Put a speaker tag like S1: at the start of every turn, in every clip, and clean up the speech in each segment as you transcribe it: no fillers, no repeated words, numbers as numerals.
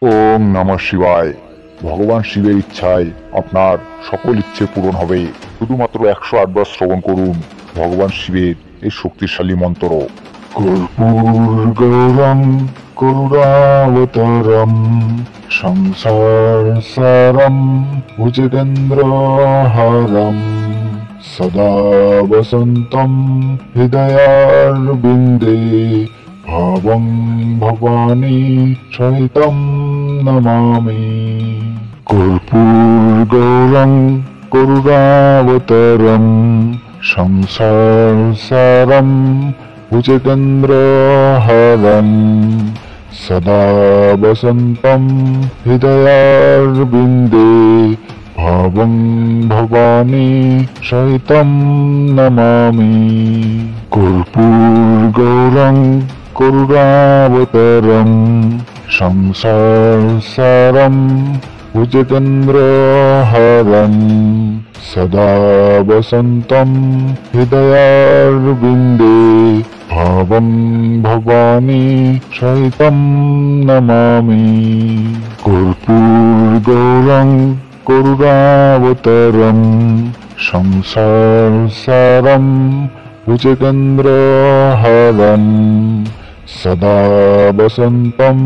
S1: ওম নমঃ শিবায়। ভগবান শিবের ইচ্ছায় আপনার সকল ইচ্ছে পূরণ হবে। শুধুমাত্র 108 বার শ্রবণ করুন ভগবান শিবের এই শক্তিশালী মন্ত্র। কর্পূরগৌরং করুণাবতারম সংসার সারম ভুজগেন্দ্রহারম সদা বসন্তম হৃদয়ারবিন্দে ভাবং ভবানী সহিতম নমামি। কর্পূরগৌরং করুণাবতারম সংসার সারম ভুজগেন্দ্রহারম সদা বসন্তম হৃদয়ারবিন্দে ভাবং ভবানী সহিতম নমামি। কর্পূরগৌরং করুণাবতারম সংসার সারম ভুজগেন্দ্রহারম সদা বসন্তম হৃদয়ারবিন্দে ভাবং ভবানী সহিতম নমামি। কর্পূরগৌরং করুণাবতারম সংসার সারম ভুজগেন্দ্রহারম সদা বসন্তম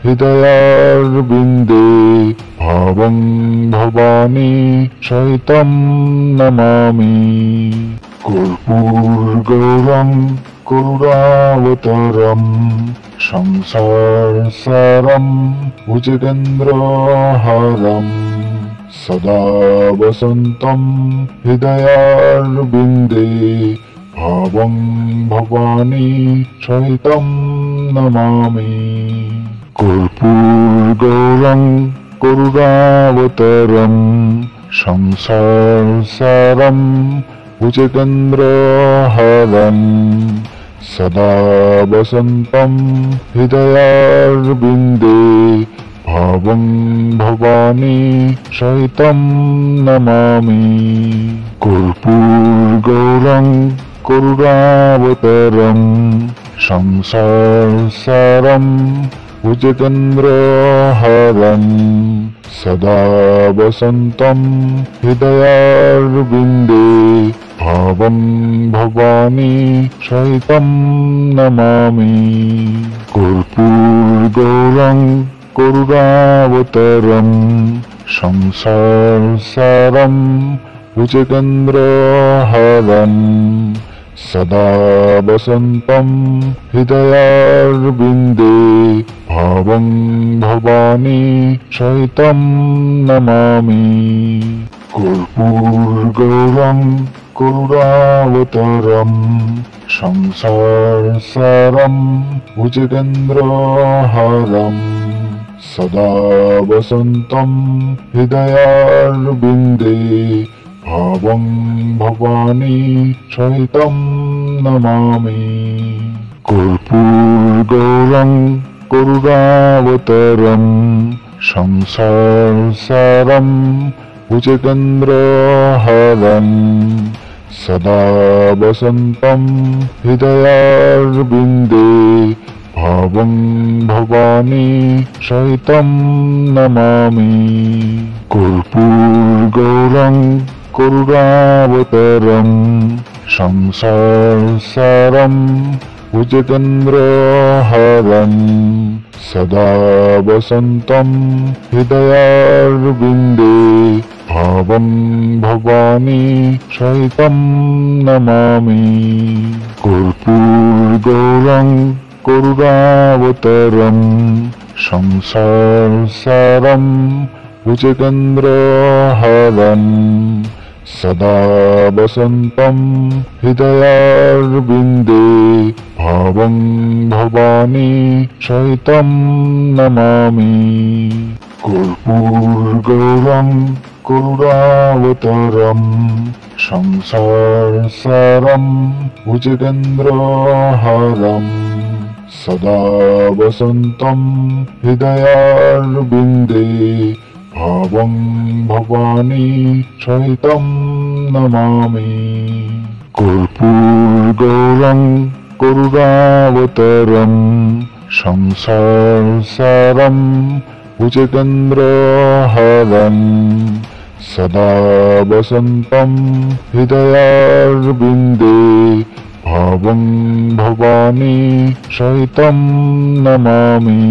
S1: হৃদয়ারবিন্দে ভাবং ভবানী সহিতম নমামি। কর্পূরগৌরং করুণাবতারম সংসার সারম ভুজগেন্দ্রহারম সদা বসন্তম হৃদয়ারবিন্দে ভাবং ভবানী সহিতম নমামি। কর্পূরগৌরং করুণাবতারম সংসার সারম ভুজগেন্দ্রহারম সদা বসন্তম হৃদয়ারবিন্দে ভাবং ভবানী সহিতম নমামি। কর্পূরগৌরং করুণাবতারম সংসার সারম ভুজগেন্দ্রহারম সদা বসন্তম হৃদয়ারবিন্দে ভাবং ভবানী সহিতম নমামি। কর্পূরগৌরং করুণাবতারম সংসার সারম ভুজগেন্দ্রহারম সদা বসন্তম হৃদয়ারবিন্দে ভাবং ভবানী সহিতম নমামি। কর্পূরগৌরং করুণাবতারম সংসার সারম ভুজগেন্দ্রহারম সদা বসন্তম হৃদয়ারবিন্দে ভাবং ভবানী সহিতম নমামি। কর্পূরগৌরং করুণাবতারম সংসার সারম ভুজগেন্দ্রহারম সদা বসন্তম হৃদয়ারবিন্দে ভাবং ভবানী সহিতম নমামি। কর্পূরগৌরং করুণাবতারম সংসার সারম ভুজগেন্দ্রহারম সদা বসন্তম হৃদয়ারবিন্দে ভাবং ভবানী সহিতম নমামি। কর্পূরগৌরং করুণাবতারম সংসার সারম ভুজগেন্দ্রহারম সদা বসন্তম হৃদয়ারবিন্দে ভাবং ভবানী সহিতম নমামি। কর্পূরগৌরং করুণাবতারম সংসার সারম ভুজগেন্দ্রহারম সদা বসন্তম হৃদয়ারবিন্দে ভাবং ভবানী সহিতম নমামি। কর্পূরগৌরং করুণাবতারম সংসার সারম भुजगेन्द्रहारं सदा वसन्तं हृदयारविन्दे भावं भवानी सहितं नमामि।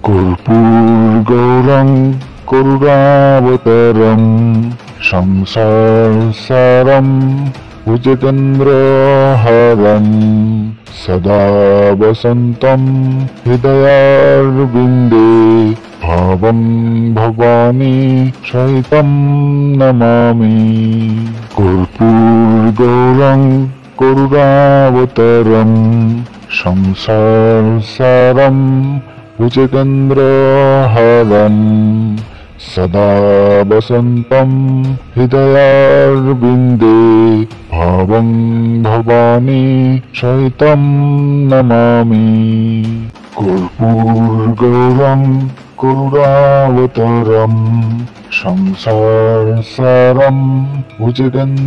S1: कर्पूरगौरं करुणावतारं संसारसारं भुजगेन्द्रहारं सदा वसन्तं हृदयारविन्दे भावं भवानी सहितं नमामि। कर्पूरगौरं करुणावतारं संसारसारं भुजगेन्द्रहारं सदा वसन्तं हृदयारविन्दे भावं भवानी सहितं नमामि। कर्पूरगौरं करुणावतारं संसारसारं भुजगेन्द्रहारं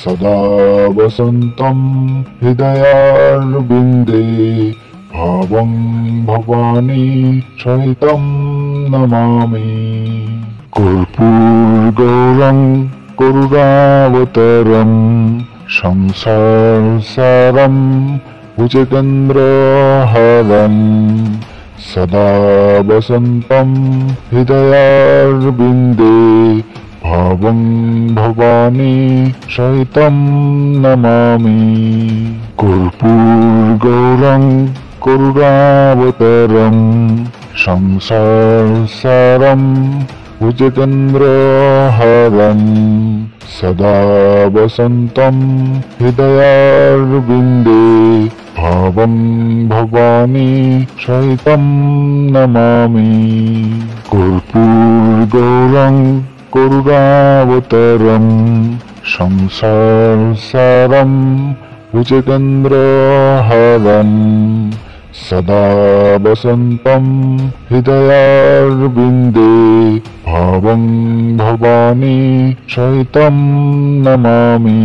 S1: सदा वसन्तं हृदयारविन्दे भावं भवानी सहितं नमामि। कर्पूरगौरं करुणावतारं संसारसारं भुजगेन्द्रहारं सदा वसन्तं हृदयारविन्दे भावं भवानी सहितं नमामि। कर्पूरगौरं करुणावतारं संसारसारं भुजगेन्द्रहारं सदा वसन्तं हृदयारविन्दे भावं भवानी सहितं नमामि। कर्पूरगौरं करुणावतारं संसारसारं भुजगेन्द्रहारं सदा वसन्तं हृदयारविन्दे भावं भवानी सहितं नमामि।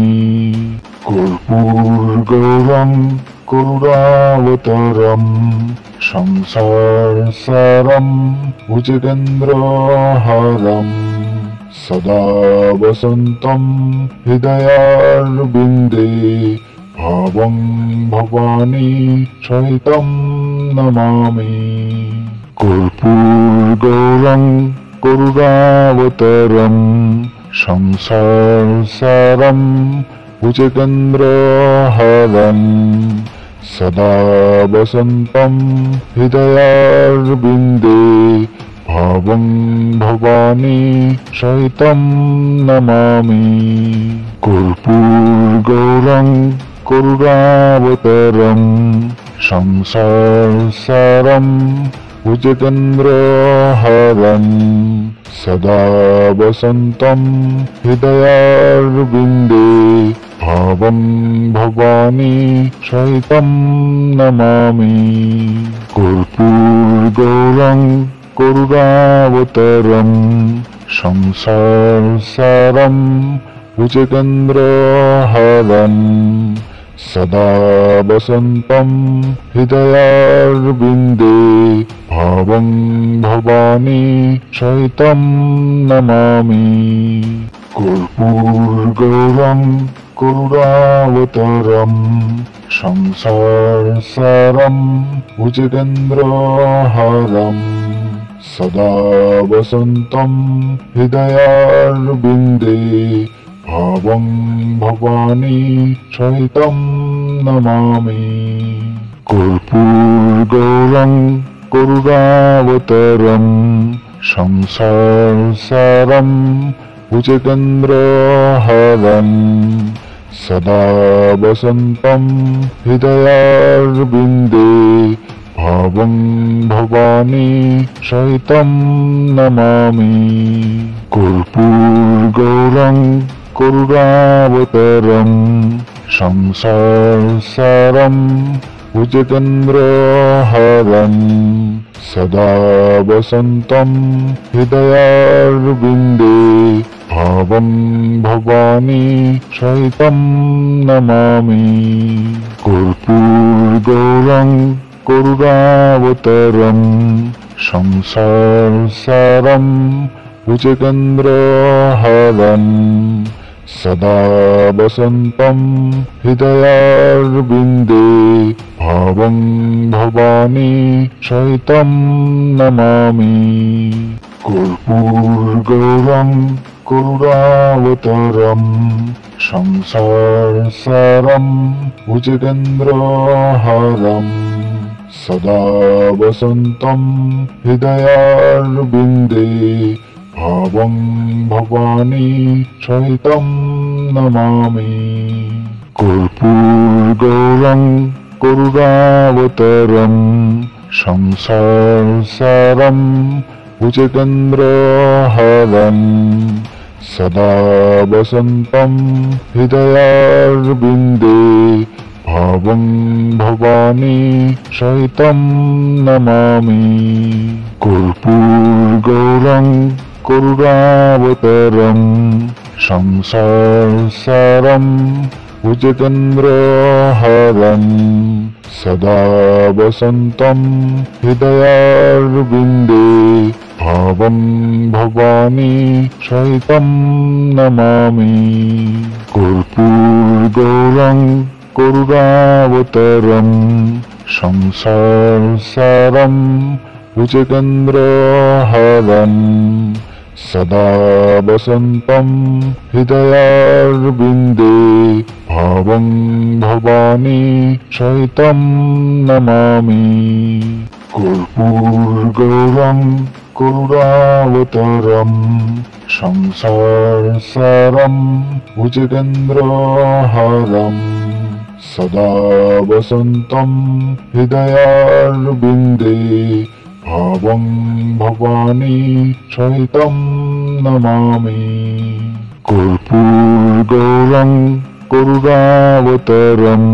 S1: कर्पूरगौरं करुणावतारं संसारसारं भुजगेन्द्रहारं सदा वसन्तं हृदयारविन्दे भावं भवानी सहितं नमामि। कर्पूरगौरं करुणावतारं संसारसारं भुजगेन्द्रहारं सदा वसन्तं हृदयारविन्दे भावं भवानी सहितं नमामि। कर्पूरगौरं करुणावतारं संसारसारं भुजगेन्द्रहारं सदा वसन्तं हृदयारविन्दे भावं भवानी सहितं नमामि। कर्पूरगौरं करुणावतारं संसारसारं भुजगेन्द्रहारं सदा वसन्तं हृदयारविन्दे भावं भवानी सहितं नमामि। कर्पूरगौरं करुणावतारं संसारसारं भुजगेन्द्रहारं सदा वसन्तं हृदयारविन्दे भावं भवानी सहितं नमामि। कर्पूरगौरं करुणावतारं संसारसारं भुजगेन्द्रहारं सदा वसन्तं हृदयारविन्दे भावं भवानी सहितं नमामि। कर्पूरगौरं करुणावतारं संसारसारं भुजगेन्द्रहारं सदा वसन्तं हृदयारविन्दे भावं भवानी सहितं नमामि। कर्पूरगौरं करुणावतरं संसारसारं भुजगेन्द्रहारं सदा वसन्तं हृदयारविन्दे भावं भवानी सहितं नमामि कर्पूरगौरं करुणावतरं संसारसारं भुजगेन्द्रहारं सदा वसन्तं हृदयारविन्दे भावं भवानी सहितं नमामि कर्पूरगौरं करुणावतरं संसारसारं भुजगेन्द्रहारं सदा वसन्तं हृदयारविन्दे भावं भवानी सहितं नमामि कर्पूरगौरं करुणावतरं संसारसारं भुजगेन्द्रहारं सदा वसन्तं हृदयारविन्दे भावं भवानी सहितं नमामि कर्पूरगौरं करुणावतरं संसारसारं भुजगेन्द्रहारं सदा वसन्तं हृदयारविन्दे भावं भवानी सहितं नमामि कर्पूरगौरं करुणावतरं संसारसारं भुजगेन्द्रहारं सदा वसन्तं हृदयारविन्दे भावं भवानी सहितं नमामि कर्पूरगौरं करुणावतरं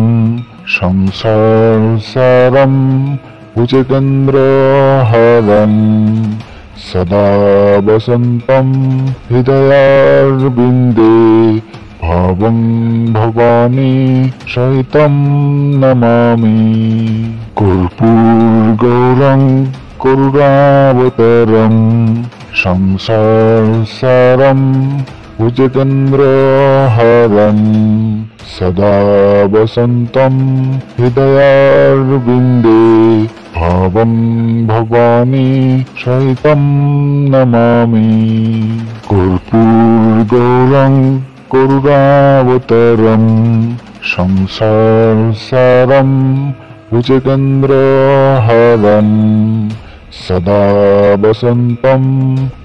S1: संसारसारं भुजगेन्द्रहारं सदा वसन्तं हृदयारविन्दे भावं भवानी सहितं नमामि कर्पूरगौरं करुणावतरं संसारसारं भुजगेन्द्रहारं सदा वसन्तं हृदयारविन्दे भावं भवानी सहितं नमामि कर्पूरगौरं करुणावतरं संसारसारं भुजगेन्द्रहारं सदा वसन्तं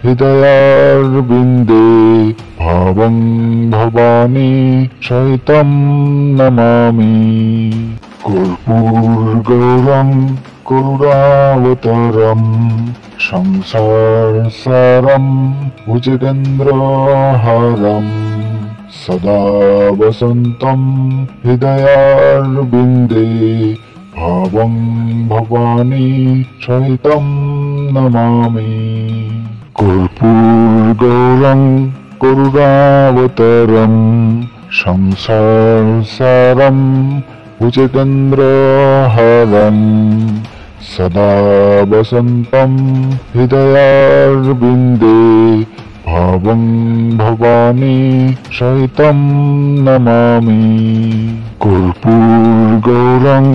S1: हृदयारविन्दे भावं भवानी सहितं नमामि कर्पूरगौरं करुणावतरं संसारसारं भुजगेन्द्रहारं सदा वसन्तं हृदयारविन्दे भावं भवानी सहितं नमामि कर्पूरगौरं करुणावतरं संसारसारं भुजगेन्द्रहारं सदा वसन्तं हृदयारविन्दे भावं भवानी सहितं नमामि कर्पूरगौरं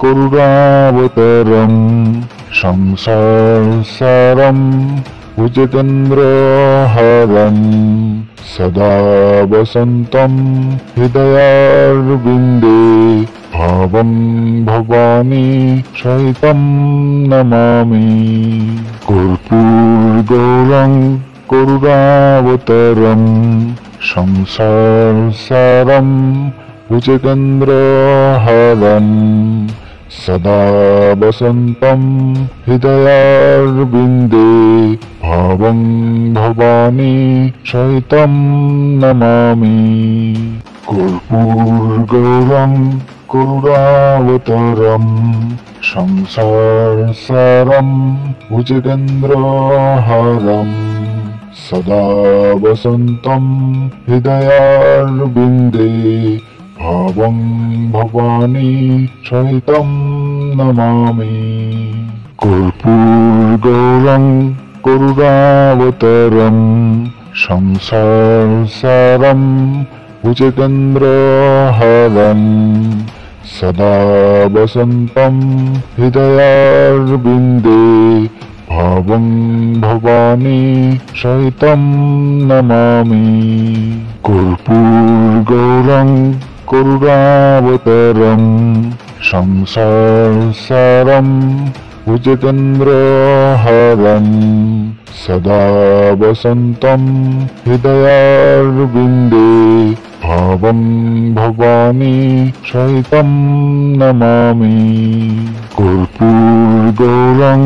S1: करुणावतरं संसारसारं भुजगेन्द्रहारं सदा वसन्तं हृदयारविन्दे भावं भवानी सहितं नमामि कर्पूरगौरं करुणावतरं संसारसारं भुजगेन्द्रहारं सदा वसन्तं हृदयारविन्दे भावं भवानी सहितं नमामि कर्पूरगौरं करुणावतरं संसारसारं भुजगेन्द्रहारं सदा वसन्तं हृदयारविन्दे भावं भवानी सहितं नमामि कर्पूरगौरं करुणावतारं संसारसारं भुजगेन्द्रहारं सदा वसन्तं हृदयारविन्दे भावं भवानी सहितं नमामि कर्पूरगौरं करुणावतारं संसारसारं भुजगेन्द्रहारं सदा वसन्तं हृदयारविन्दे भावं भवानी सहितं नमामि कर्पूरगौरं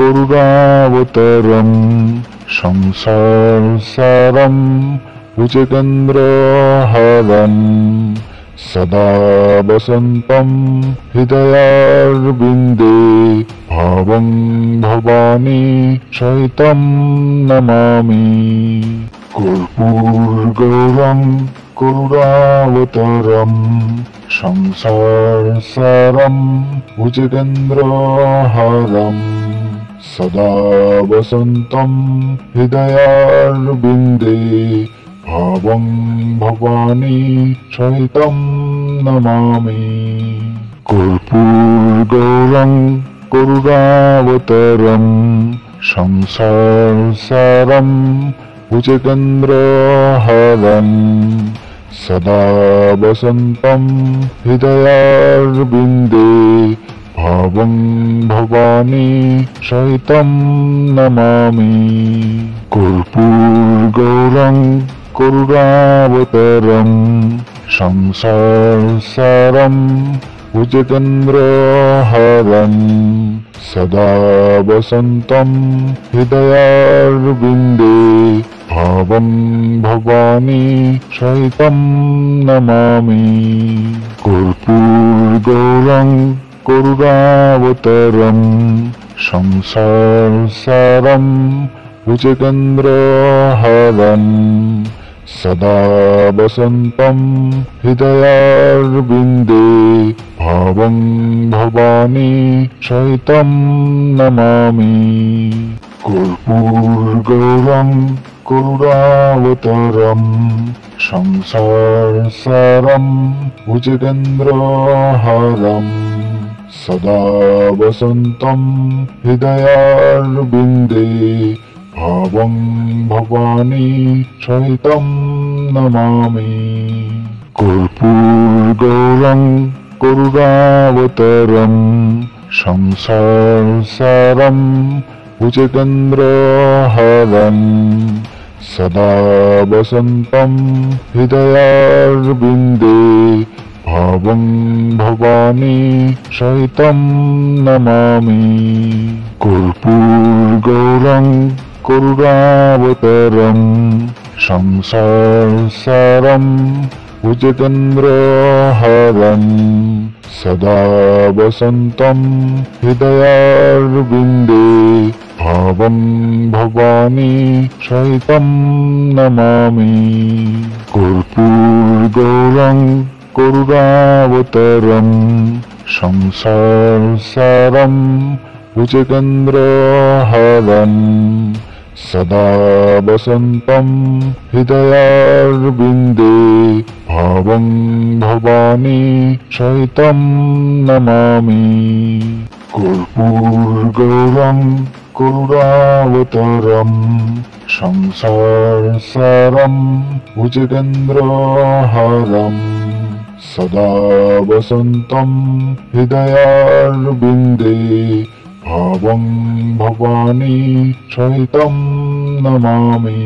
S1: करुणावतारं संसारसारं भुजगेन्द्रहारं सदा वसन्तं हृदयारविन्दे भावं भवानी सहितं नमामि कर्पूरगौरं करुणावतारं संसारसारं भुजगेन्द्रहारं सदा वसन्तं हृदयारविन्दे भावं भवानी सहितं नमामि कर्पूरगौरं करुणावतारं संसारसारं भुजगेन्द्रहारं सदा वसन्तं हृदयारविन्दे भावं भवानी सहितं नमामि कर्पूरगौरं करुणावतारं संसारसारं भुजगेन्द्रहारं सदा वसन्तं हृदयारविन्दे भावं भवानी सहितं नमामि कर्पूरगौरं करुणावतारं संसारसारं भुजगेन्द्रहारं सदा वसन्तं हृदयारविन्दे भावं भवानी सहितं नमामि कर्पूरगौरं करुणावतारं संसारसारं भुजगेन्द्रहारं सदा वसन्तं हृदयारविन्दे भावं भवानी सहितं नमामि कर्पूरगौरं करुणावतारं संसारसारं भुजगेन्द्रहारं सदा वसन्तं हृदयारविन्दे भावं भवानी सहितं नमामि कर्पूरगौरं करुणावतारं संसारसारं भुजगेन्द्रहारं सदा वसन्तं हृदयारविन्दे भावं भवानी सहितं नमामि कर्पूरगौरं करुणावतारं संसारसारं भुजगेन्द्रहारं सदा वसन्तं हृदयारविन्दे भावं भवानी सहितं नमामि कर्पूरगौरं करुणावतारं संसारसारं भुजगेन्द्रहारं सदा वसन्तं हृदयारविन्दे भावं भवानी सहितं नमामि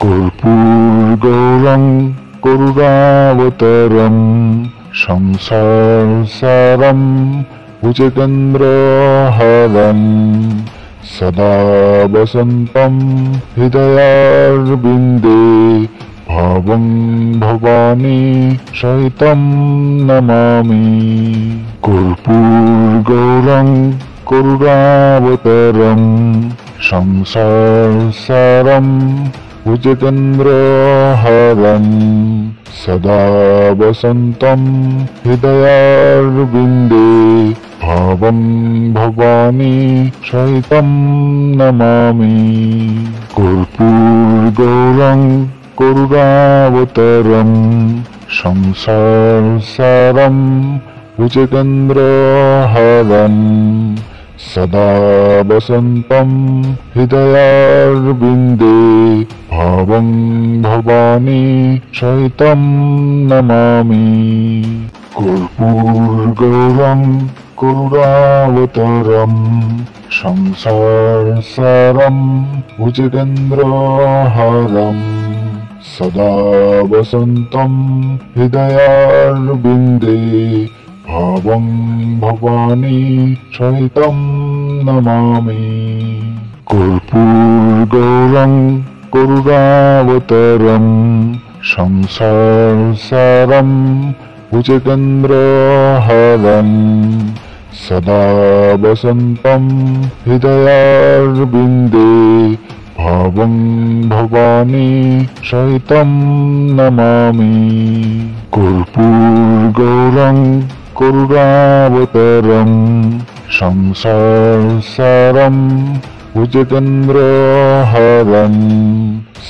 S1: कर्पूरगौरं करुणावतारं संसारसारं भुजगेन्द्रहारं सदा वसन्तं हृदयारविन्दे भावं भवानी सहितं नमामि कर्पूरगौरं करुणावतारं संसारसारं भुजगेन्द्रहारं सदा वसन्तं हृदयारविन्दे भावं भवानी सहितं नमामि कर्पूरगौरं करुणावतारं संसारसारं भुजगेन्द्रहारं सदा वसन्तं हृदयारविन्दे भावं भवानी सहितं नमामि कर्पूरगौरं करुणावतारं संसारसारं भुजगेन्द्रहारं सदा वसन्तं हृदयारविन्दे भावं भवानी सहितं नमामि कर्पूरगौरं करुणावतारं संसारसारं भुजगेन्द्रहारं सदा वसन्तं हृदयारविन्दे भावं भवानी सहितं नमामि कर्पूरगौरं करुणावतारं संसारसारं भुजगेन्द्रहारं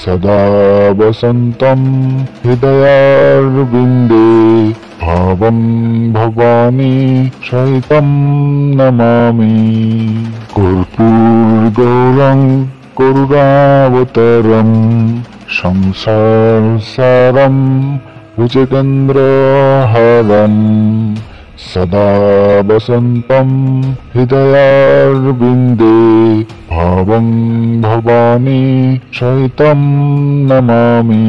S1: सदा वसन्तं हृदयारविन्दे भावं भवानी सहितं नमामि कर्पूरगौरं करुणावतारं संसारसारं भुजगेन्द्रहारं सदा वसन्तं हृदयारविन्दे भावं भवानी सहितं नमामि।